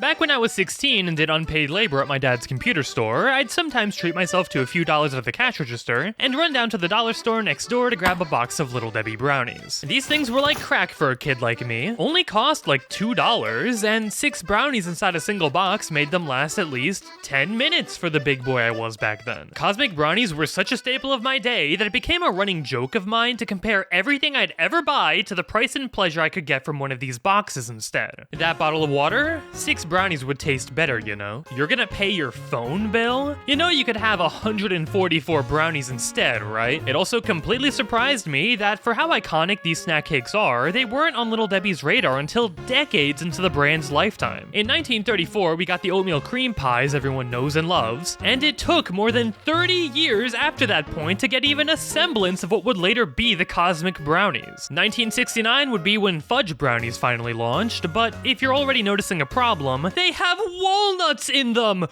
Back when I was 16 and did unpaid labor at my dad's computer store, I'd sometimes treat myself to a few dollars at the cash register and run down to the dollar store next door to grab a box of Little Debbie brownies. These things were like crack for a kid like me, only cost like $2, and 6 brownies inside a single box made them last at least 10 minutes for the big boy I was back then. Cosmic brownies were such a staple of my day that it became a running joke of mine to compare everything I'd ever buy to the price and pleasure I could get from one of these boxes instead. That bottle of water? 6 brownies would taste better, you know. You're gonna pay your phone bill? You know you could have 144 brownies instead, right? It also completely surprised me that for how iconic these snack cakes are, they weren't on Little Debbie's radar until decades into the brand's lifetime. In 1934, we got the oatmeal cream pies everyone knows and loves, and it took more than 30 years after that point to get even a semblance of what would later be the Cosmic Brownies. 1969 would be when fudge brownies finally launched, but if you're already noticing a problem, they have walnuts in them!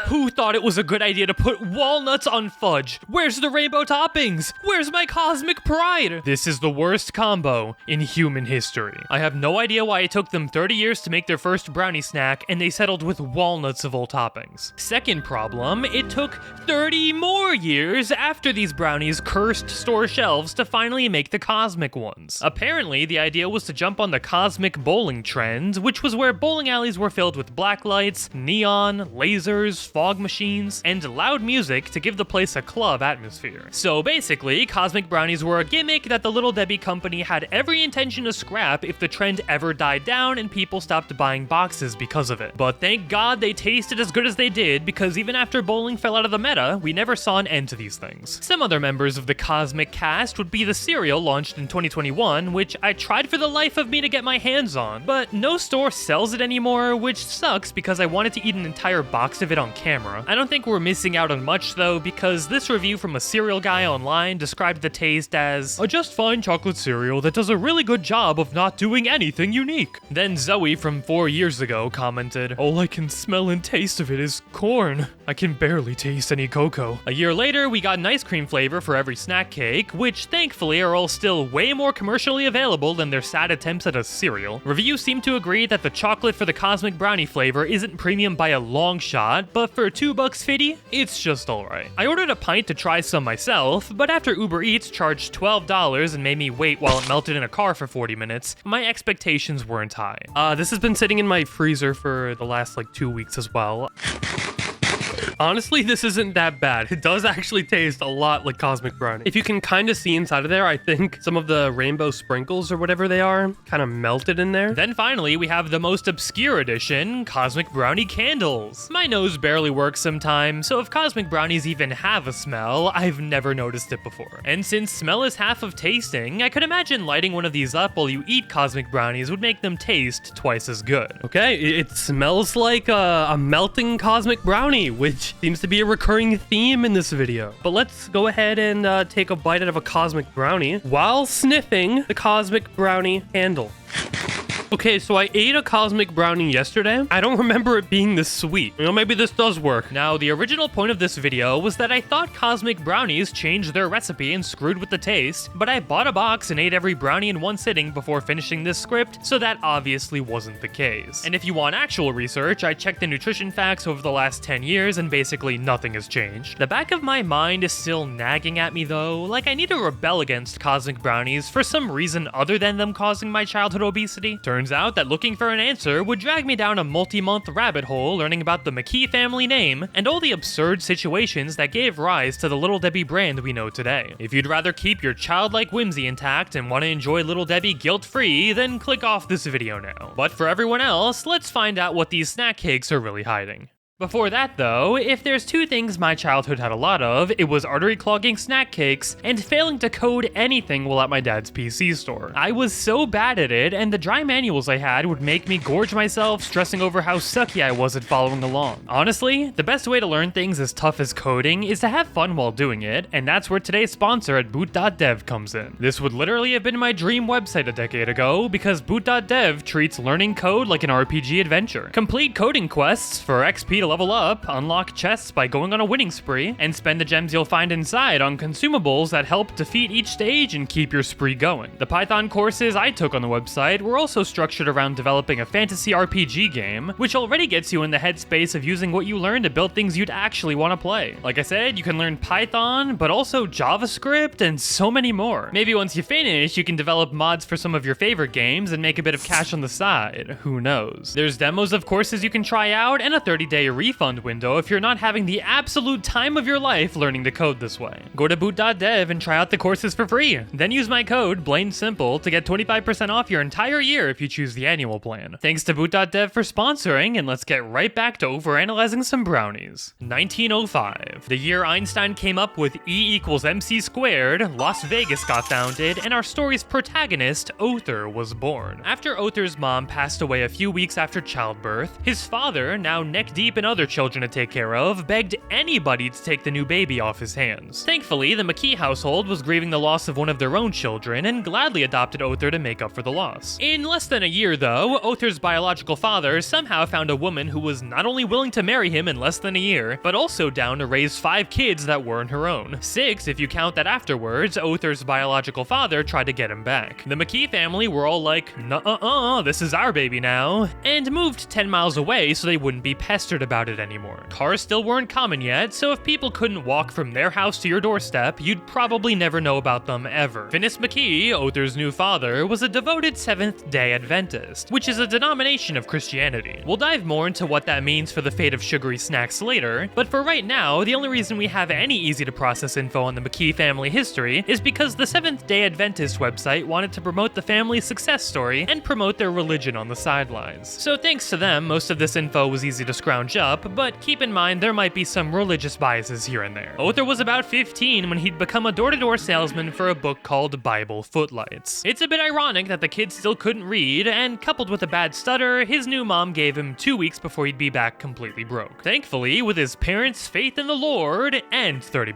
Who thought it was a good idea to put walnuts on fudge? Where's the rainbow toppings? Where's my cosmic pride? This is the worst combo in human history. I have no idea why it took them 30 years to make their first brownie snack, and they settled with walnuts of all toppings. Second problem, it took 30 more years after these brownies cursed store shelves to finally make the cosmic ones. Apparently, the idea was to jump on the cosmic bowling trend, which was where bowling alleys were filled with black lights, neon, lasers, fog machines, and loud music to give the place a club atmosphere. So basically, cosmic brownies were a gimmick that the Little Debbie company had every intention to scrap if the trend ever died down and people stopped buying boxes because of it. But thank God they tasted as good as they did, because even after bowling fell out of the meta, we never saw an end to these things. Some other members of the cosmic cast would be the cereal launched in 2021, which I tried for the life of me to get my hands on, but no store sells it anymore, which sucks because I wanted to eat an entire box of it on camera. I don't think we're missing out on much though, because this review from a cereal guy online described the taste as a just fine chocolate cereal that does a really good job of not doing anything unique. Then Zoe from 4 years ago commented, "All I can smell and taste of it is corn. I can barely taste any cocoa." A year later, we got an ice cream flavor for every snack cake, which thankfully are all still way more commercially available than their sad attempts at a cereal. Reviews seem to agree that the chocolate for the cosmic brownie flavor isn't premium by a long shot, but for $2.50, it's just alright. I ordered a pint to try some myself, but after Uber Eats charged $12 and made me wait while it melted in a car for 40 minutes, my expectations weren't high. This has been sitting in my freezer for the last 2 weeks as well. Honestly, this isn't that bad. It does actually taste a lot like cosmic brownie. If you can kind of see inside of there, I think some of the rainbow sprinkles or whatever they are kind of melted in there. Then finally, we have the most obscure edition, cosmic brownie candles. My nose barely works sometimes, so if cosmic brownies even have a smell, I've never noticed it before. And since smell is half of tasting, I could imagine lighting one of these up while you eat cosmic brownies would make them taste twice as good. Okay, it smells like a melting cosmic brownie, which seems to be a recurring theme in this video. But let's go ahead and take a bite out of a cosmic brownie while sniffing the cosmic brownie candle. Okay, so I ate a cosmic brownie yesterday. I don't remember it being this sweet. You know, maybe this does work. Now, the original point of this video was that I thought cosmic brownies changed their recipe and screwed with the taste, but I bought a box and ate every brownie in one sitting before finishing this script, so that obviously wasn't the case. And if you want actual research, I checked the nutrition facts over the last 10 years and basically nothing has changed. The back of my mind is still nagging at me though, like I need to rebel against cosmic brownies for some reason other than them causing my childhood obesity. Turns out that looking for an answer would drag me down a multi-month rabbit hole learning about the McKee family name and all the absurd situations that gave rise to the Little Debbie brand we know today. If you'd rather keep your childlike whimsy intact and want to enjoy Little Debbie guilt-free, then click off this video now. But for everyone else, let's find out what these snack cakes are really hiding. Before that though, if there's two things my childhood had a lot of, it was artery-clogging snack cakes and failing to code anything while at my dad's PC store. I was so bad at it, and the dry manuals I had would make me gorge myself stressing over how sucky I was at following along. Honestly, the best way to learn things as tough as coding is to have fun while doing it, and that's where today's sponsor at boot.dev comes in. This would literally have been my dream website a decade ago, because boot.dev treats learning code like an RPG adventure. Complete coding quests for XP to level up, unlock chests by going on a winning spree, and spend the gems you'll find inside on consumables that help defeat each stage and keep your spree going. The Python courses I took on the website were also structured around developing a fantasy RPG game, which already gets you in the headspace of using what you learn to build things you'd actually want to play. Like I said, you can learn Python, but also JavaScript and so many more. Maybe once you finish, you can develop mods for some of your favorite games and make a bit of cash on the side. Who knows? There's demos of courses you can try out and a 30-day refund window if you're not having the absolute time of your life learning to code this way. Go to boot.dev and try out the courses for free. Then use my code, BLAINSIMPLE, to get 25% off your entire year if you choose the annual plan. Thanks to boot.dev for sponsoring, and let's get right back to overanalyzing some brownies. 1905. The year Einstein came up with E=mc², Las Vegas got founded, and our story's protagonist, Othar, was born. After Othar's mom passed away a few weeks after childbirth, his father, now neck-deep in other children to take care of, begged anybody to take the new baby off his hands. Thankfully, the McKee household was grieving the loss of one of their own children and gladly adopted Othar to make up for the loss. In less than a year, though, Othar's biological father somehow found a woman who was not only willing to marry him in less than a year, but also down to raise 5 kids that weren't her own. 6 if you count that afterwards, Othar's biological father tried to get him back. The McKee family were all like, "Nuh-uh-uh, this is our baby now," and moved 10 miles away so they wouldn't be pestered about it anymore. Cars still weren't common yet, so if people couldn't walk from their house to your doorstep, you'd probably never know about them ever. Finis McKee, Othar's new father, was a devoted Seventh-day Adventist, which is a denomination of Christianity. We'll dive more into what that means for the fate of sugary snacks later, but for right now, the only reason we have any easy-to-process info on the McKee family history is because the Seventh-day Adventist website wanted to promote the family's success story and promote their religion on the sidelines. So thanks to them, most of this info was easy to scrounge up, but keep in mind there might be some religious biases here and there. Othar was about 15 when he'd become a door-to-door salesman for a book called Bible Footlights. It's a bit ironic that the kid still couldn't read, and coupled with a bad stutter, his new mom gave him 2 weeks before he'd be back completely broke. Thankfully, with his parents' faith in the Lord and $30,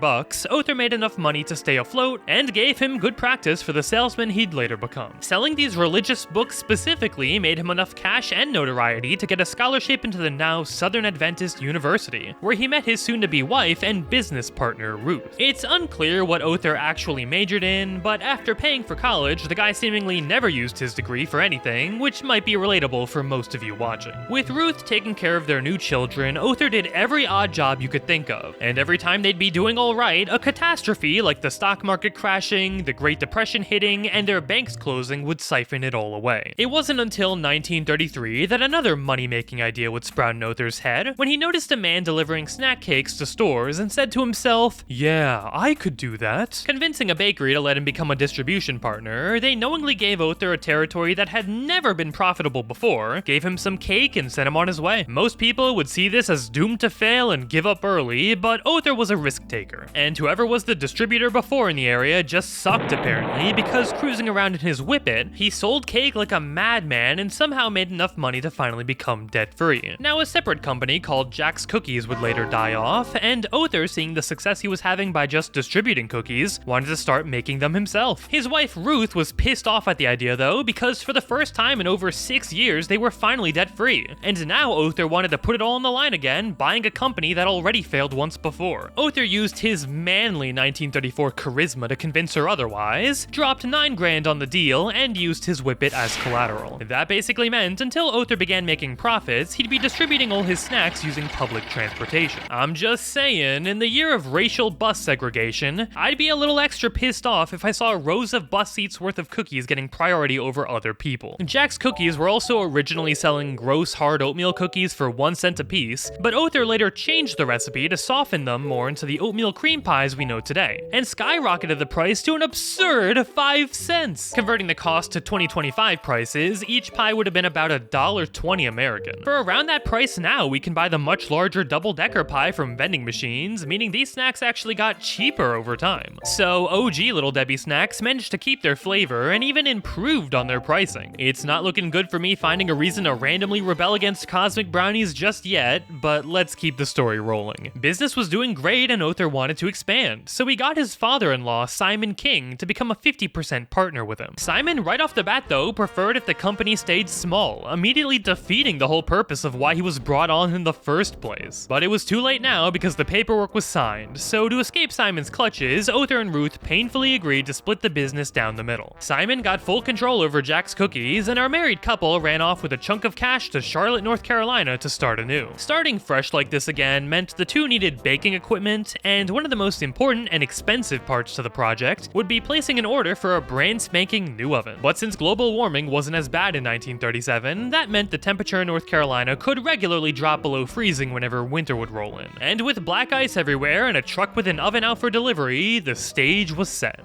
Othar made enough money to stay afloat and gave him good practice for the salesman he'd later become. Selling these religious books specifically made him enough cash and notoriety to get a scholarship into the now Southern Adventist University, where he met his soon-to-be wife and business partner, Ruth. It's unclear what Othar actually majored in, but after paying for college, the guy seemingly never used his degree for anything, which might be relatable for most of you watching. With Ruth taking care of their new children, Othar did every odd job you could think of, and every time they'd be doing alright, a catastrophe like the stock market crashing, the Great Depression hitting, and their banks closing would siphon it all away. It wasn't until 1933 that another money-making idea would sprout in Othar's head, when he noticed a man delivering snack cakes to stores and said to himself, "Yeah, I could do that." Convincing a bakery to let him become a distribution partner, they knowingly gave Othar a territory that had never been profitable before, gave him some cake, and sent him on his way. Most people would see this as doomed to fail and give up early, but Othar was a risk taker, and whoever was the distributor before in the area just sucked apparently, because cruising around in his whippet, he sold cake like a madman and somehow made enough money to finally become debt-free. Now a separate company called Jack's Cookies would later die off, and Othar, seeing the success he was having by just distributing cookies, wanted to start making them himself. His wife Ruth was pissed off at the idea though, because for the first time in over 6 years they were finally debt-free, and now Othar wanted to put it all on the line again, buying a company that already failed once before. Othar used his manly 1934 charisma to convince her otherwise, dropped $9,000 on the deal, and used his whippet as collateral. That basically meant until Othar began making profits, he'd be distributing all his snacks using public transportation. I'm just saying, in the year of racial bus segregation, I'd be a little extra pissed off if I saw rows of bus seats worth of cookies getting priority over other people. Jack's Cookies were also originally selling gross hard oatmeal cookies for 1 cent a piece, but Othar later changed the recipe to soften them more into the oatmeal cream pies we know today, and skyrocketed the price to an absurd 5 cents. Converting the cost to 2025 prices, each pie would have been about $1.20 American. For around that price now, we can buy the much larger double-decker pie from vending machines, meaning these snacks actually got cheaper over time. So OG Little Debbie snacks managed to keep their flavor and even improved on their pricing. It's not looking good for me finding a reason to randomly rebel against Cosmic Brownies just yet, but let's keep the story rolling. Business was doing great and Othar wanted to expand, so he got his father-in-law Simon King to become a 50% partner with him. Simon, right off the bat though, preferred if the company stayed small, immediately defeating the whole purpose of why he was brought on in in the first place. But it was too late now because the paperwork was signed, so to escape Simon's clutches, Othar and Ruth painfully agreed to split the business down the middle. Simon got full control over Jack's Cookies, and our married couple ran off with a chunk of cash to Charlotte, North Carolina to start anew. Starting fresh like this again meant the two needed baking equipment, and one of the most important and expensive parts to the project would be placing an order for a brand spanking new oven. But since global warming wasn't as bad in 1937, that meant the temperature in North Carolina could regularly drop below freezing whenever winter would roll in. And with black ice everywhere and a truck with an oven out for delivery, the stage was set.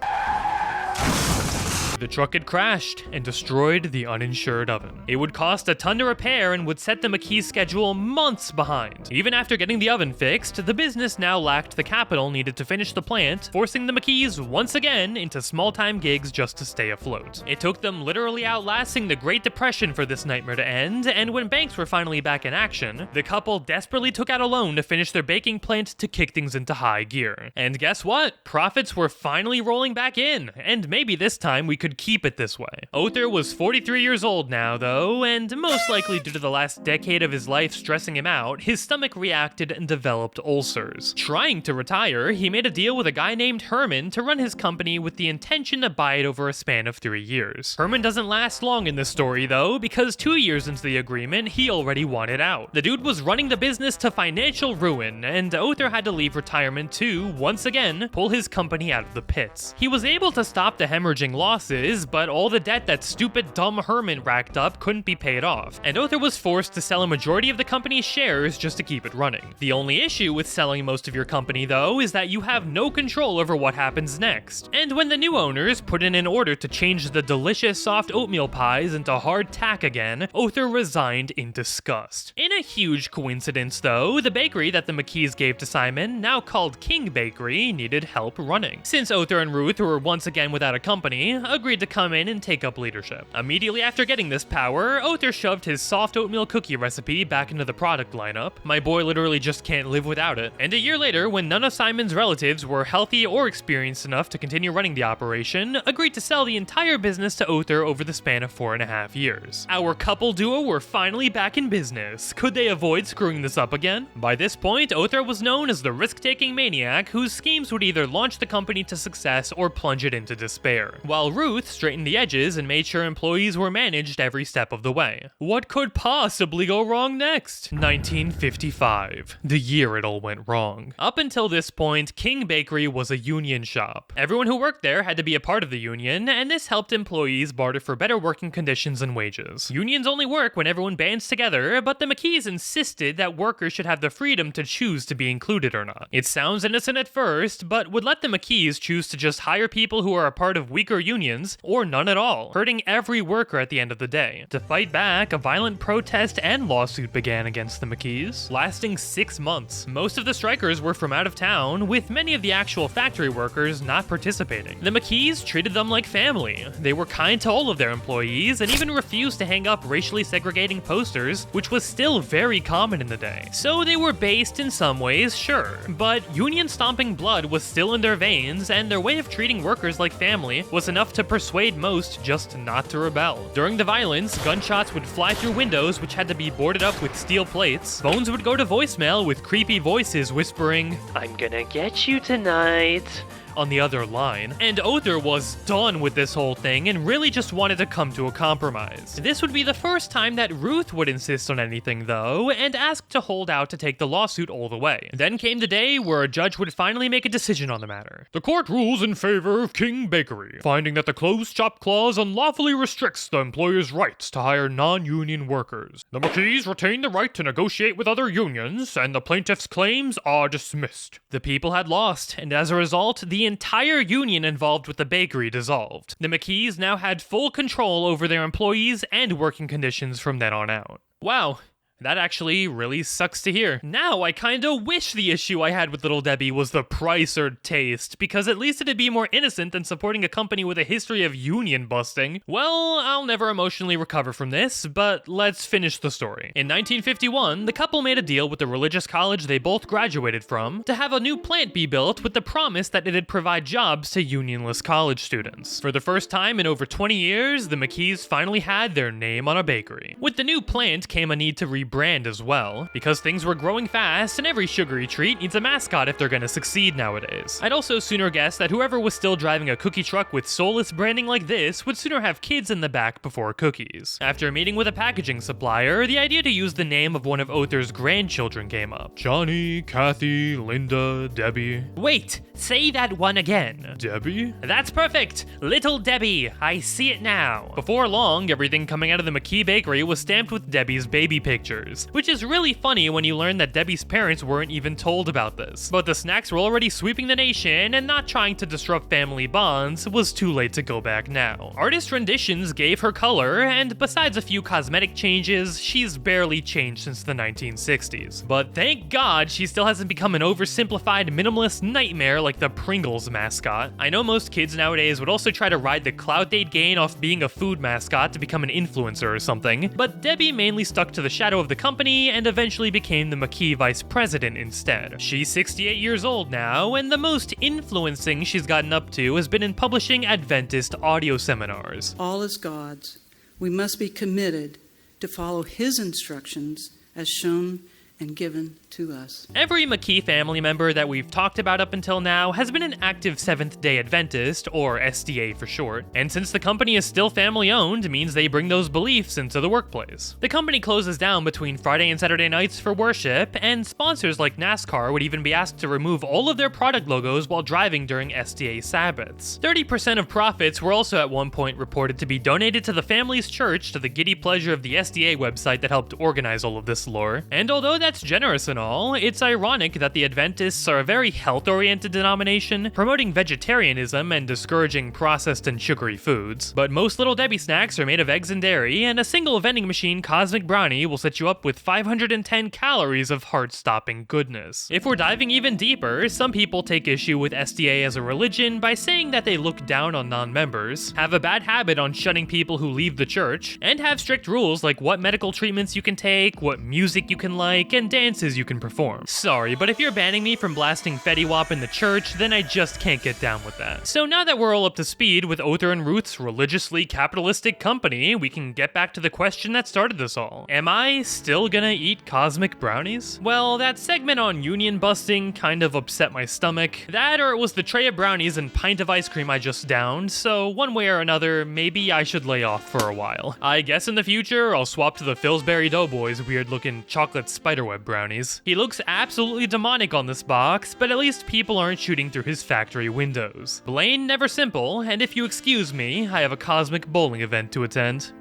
The truck had crashed and destroyed the uninsured oven. It would cost a ton to repair and would set the McKee's schedule months behind. Even after getting the oven fixed, the business now lacked the capital needed to finish the plant, forcing the McKee's once again into small-time gigs just to stay afloat. It took them literally outlasting the Great Depression for this nightmare to end, and when banks were finally back in action, the couple desperately took out a loan to finish their baking plant to kick things into high gear. And guess what? Profits were finally rolling back in, and maybe this time we could keep it this way. Othar was 43 years old now, though, and most likely due to the last decade of his life stressing him out, his stomach reacted and developed ulcers. Trying to retire, he made a deal with a guy named Herman to run his company with the intention to buy it over a span of 3 years. Herman doesn't last long in this story, though, because 2 years into the agreement, he already wanted out. The dude was running the business to financial ruin, and Othar had to leave retirement to, once again, pull his company out of the pits. He was able to stop the hemorrhaging losses, but all the debt that stupid dumb Herman racked up couldn't be paid off, and Othar was forced to sell a majority of the company's shares just to keep it running. The only issue with selling most of your company, though, is that you have no control over what happens next. And when the new owners put in an order to change the delicious soft oatmeal pies into hard tack again, Othar resigned in disgust. In a huge coincidence, though, the bakery that the McKees gave to Simon, now called King Bakery, needed help running. Since Othar and Ruth, who were once again without a company, agreed to come in and take up leadership. Immediately after getting this power, Othar shoved his soft oatmeal cookie recipe back into the product lineup. My boy literally just can't live without it. And a year later, when none of Simon's relatives were healthy or experienced enough to continue running the operation, agreed to sell the entire business to Othar over the span of 4.5 years. Our couple duo were finally back in business. Could they avoid screwing this up again? By this point, Othar was known as the risk-taking maniac whose schemes would either launch the company to success or plunge it into despair, while Ruth straightened the edges and made sure employees were managed every step of the way. What could possibly go wrong next? 1955, the year it all went wrong. Up until this point, King Bakery was a union shop. Everyone who worked there had to be a part of the union, and this helped employees barter for better working conditions and wages. Unions only work when everyone bands together, but the McKees insisted that workers should have the freedom to choose to be included or not. It sounds innocent at first, but would let the McKees choose to just hire people who are a part of weaker unions, or none at all, hurting every worker at the end of the day. To fight back, a violent protest and lawsuit began against the McKees, lasting 6 months. Most of the strikers were from out of town, with many of the actual factory workers not participating. The McKees treated them like family. They were kind to all of their employees, and even refused to hang up racially segregating posters, which was still very common in the day. So they were based in some ways, sure, but union-stomping blood was still in their veins, and their way of treating workers like family was enough to persuade most just not to rebel. During the violence, gunshots would fly through windows which had to be boarded up with steel plates. Phones would go to voicemail with creepy voices whispering, "I'm gonna get you tonight," on the other line, and Othar was done with this whole thing and really just wanted to come to a compromise. This would be the first time that Ruth would insist on anything, though, and ask to hold out to take the lawsuit all the way. Then came the day where a judge would finally make a decision on the matter. The court rules in favor of King Bakery, finding that the closed shop clause unlawfully restricts the employer's rights to hire non-union workers. The McKees retain the right to negotiate with other unions, and the plaintiff's claims are dismissed. The people had lost, and as a result, the entire union involved with the bakery dissolved. The McKees now had full control over their employees and working conditions from then on out. Wow. That actually really sucks to hear. Now I kinda wish the issue I had with Little Debbie was the price or taste, because at least it'd be more innocent than supporting a company with a history of union busting. Well, I'll never emotionally recover from this, but let's finish the story. In 1951, the couple made a deal with the religious college they both graduated from to have a new plant be built with the promise that it'd provide jobs to unionless college students. For the first time in over 20 years, the McKees finally had their name on a bakery. With the new plant came a need to rebrand rebrand as well, because things were growing fast and every sugary treat needs a mascot if they're gonna succeed nowadays. I'd also sooner guess that whoever was still driving a cookie truck with soulless branding like this would sooner have kids in the back before cookies. After meeting with a packaging supplier, the idea to use the name of one of Oather's grandchildren came up. Johnny, Kathy, Linda, Debbie. Wait, say that one again. Debbie? That's perfect! Little Debbie, I see it now. Before long, everything coming out of the McKee bakery was stamped with Debbie's baby pictures, which is really funny when you learn that Debbie's parents weren't even told about this. But the snacks were already sweeping the nation, and not trying to disrupt family bonds was too late to go back now. Artist renditions gave her color, and besides a few cosmetic changes, she's barely changed since the 1960s. But thank God she still hasn't become an oversimplified minimalist nightmare like the Pringles mascot. I know most kids nowadays would also try to ride the clout they'd gain off being a food mascot to become an influencer or something, but Debbie mainly stuck to the shadow of the company and eventually became the McKee vice president instead. She's 68 years old now, and the most influencing she's gotten up to has been in publishing Adventist audio seminars. All is God's. We must be committed to follow His instructions as shown and given to us. Every McKee family member that we've talked about up until now has been an active Seventh-day Adventist, or SDA for short, and since the company is still family-owned, means they bring those beliefs into the workplace. The company closes down between Friday and Saturday nights for worship, and sponsors like NASCAR would even be asked to remove all of their product logos while driving during SDA Sabbaths. 30% of profits were also at one point reported to be donated to the family's church to the giddy pleasure of the SDA website that helped organize all of this lore. And although that's generous and all, it's ironic that the Adventists are a very health-oriented denomination, promoting vegetarianism and discouraging processed and sugary foods. But most Little Debbie snacks are made of eggs and dairy, and a single vending machine cosmic brownie will set you up with 510 calories of heart-stopping goodness. If we're diving even deeper, some people take issue with SDA as a religion by saying that they look down on non-members, have a bad habit on shunning people who leave the church, and have strict rules like what medical treatments you can take, what music you can like, and dances you can perform. Sorry, but if you're banning me from blasting Fetty Wap in the church, then I just can't get down with that. So now that we're all up to speed with Oather and Ruth's religiously capitalistic company, we can get back to the question that started this all. Am I still gonna eat cosmic brownies? Well, that segment on union busting kind of upset my stomach. That, or it was the tray of brownies and pint of ice cream I just downed, so one way or another, maybe I should lay off for a while. I guess in the future, I'll swap to the Pillsbury Doughboys weird-looking chocolate spiderweb brownies. He looks absolutely demonic on this box, but at least people aren't shooting through his factory windows. Blaine never simple, and if you excuse me, I have a cosmic bowling event to attend.